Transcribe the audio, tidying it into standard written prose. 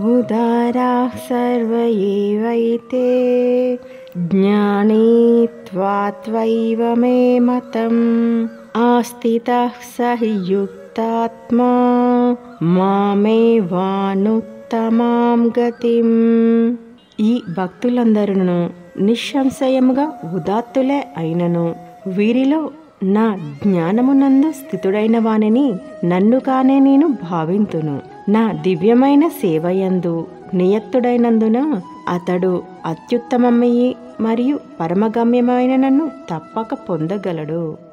ఉదారాः సర్వ ఏవైతే జ్ఞానీ త్వాత్వైవ మే మతం ఆస్థితః స హి యుక్తాత్మా మామేవానుత్తమాం గతిం. ఈ భక్తులందరూ నిస్సంశయముగా ఉదాత్తులే అయినను వీరిలో నా జ్ఞానమునందు స్థితుడైన వానిని నన్ను కానే నేను భావింతును. నా దివ్యమైన సేవయందు నియత్తుడైనందున అతడు అత్యుత్తమమయ్యి మరియు పరమగమ్యమైన నన్ను తప్పక పొందగలడు.